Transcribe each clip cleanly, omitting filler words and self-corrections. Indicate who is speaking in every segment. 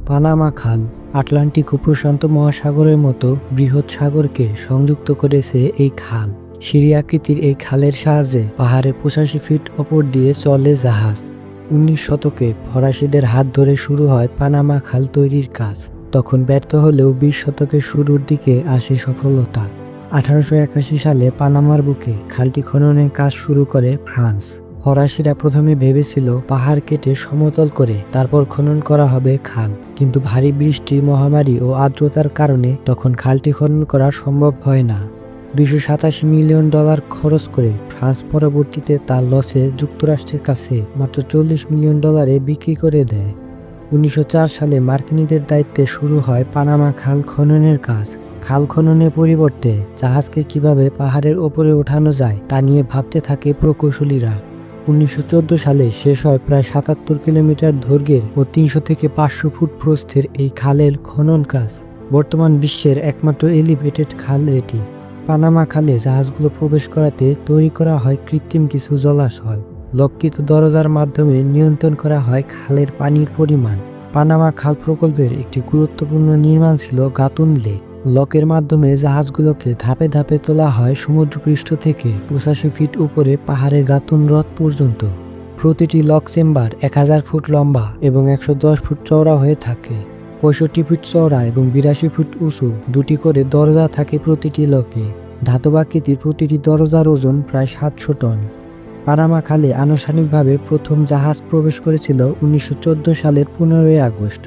Speaker 1: Panama খাল Atlantic ও প্রশান্ত মহাসাগরের মতো বৃহৎ সাগরকে সংযুক্ত করেছে এই খাল। সিঁড়ি আকৃতির এই খালের সাহায্যে পাহাড়ে 85 ফিট ওপর দিয়ে চলে জাহাজ। 19 শতকে ফরাসিদের হাত ধরে শুরু হয় পানামা খাল তৈরির কাজ। তখন ব্যর্থ হলেও 20 শতকের শুরুর দিকে আসে সফলতা। 1881 সালে পানামার বুকে খালটি খননের কাজ শুরু করে ফ্রান্স। ফরাসিরা প্রথমে ভেবেছিল পাহাড় কেটে সমতল করে তারপর খনন করা হবে খাল, কিন্তু ভারী বৃষ্টি, মহামারী ও আর্দ্রতার কারণে তখন খালটি খনন করা সম্ভব হয় না। $287 মিলিয়ন খরচ করে ফ্রান্স পরবর্তীতে তার লসে যুক্তরাষ্ট্রের কাছে মাত্র $40 মিলিয়ন বিক্রি করে দেয়। 1904 সালে মার্কিনীদের দায়িত্বে শুরু হয় পানামা খাল খননের কাজ। খাল খননের পরিবর্তে জাহাজকে কিভাবে পাহাড়ের ওপরে ওঠানো যায় তা নিয়ে ভাবতে থাকে প্রকৌশলীরা। 1914 সালে শেষ হয় প্রায় 77 কিলোমিটার দৈর্ঘ্যের ও 300 থেকে 500 ফুট প্রস্থের এই খালের খনন কাজ। বর্তমান বিশ্বের একমাত্র এলিভেটেড খাল এটি। পানামা খালে জাহাজগুলো প্রবেশ করাতে তৈরি করা হয় কৃত্রিম কিছু জলাশয়। লক্ষিত দরজার মাধ্যমে নিয়ন্ত্রণ করা হয় খালের পানির পরিমাণ। পানামা খাল প্রকল্পের একটি গুরুত্বপূর্ণ নির্মাণ ছিল গাতুন লেক। লকের মাধ্যমে জাহাজগুলোকে ধাপে ধাপে তোলা হয় সমুদ্রপৃষ্ঠ থেকে 85 ফিট উপরে পাহাড়ের গাতুন হ্রদ পর্যন্ত। প্রতিটি লক চেম্বার 1000 ফুট লম্বা এবং 110 ফুট চওড়া হয়ে থাকে। 65 ফুট চওড়া এবং 82 ফুট উঁচু দুটি করে দরজা থাকে প্রতিটি লকে। ধাতবাকৃতির প্রতিটি দরজার ওজন প্রায় 700 টন। পানামা খালে আনুষ্ঠানিকভাবে প্রথম জাহাজ প্রবেশ করেছিল 1914 সালের 15 আগস্ট।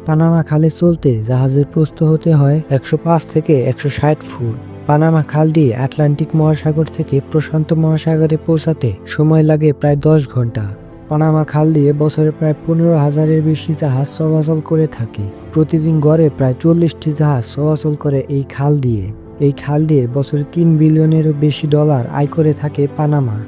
Speaker 1: পানামা খালে চলতে জাহাজের প্রস্থ হতে হয় 105 থেকে 160 ফুট। পানামা খাল দিয়ে আটলান্টিক মহাসাগর থেকে প্রশান্ত মহাসাগরে পৌঁছাতে সময় লাগে প্রায় 10 ঘন্টা। পানামা খাল দিয়ে বছরে প্রায় 15,000-এর বেশি জাহাজ চলাচল করে থাকে। প্রতিদিন গড়ে প্রায় 40টি জাহাজ চলাচল করে এই খাল দিয়ে। এই খাল দিয়ে বছরে $3 বিলিয়নেরও বেশি আয় করে থাকে পানামা।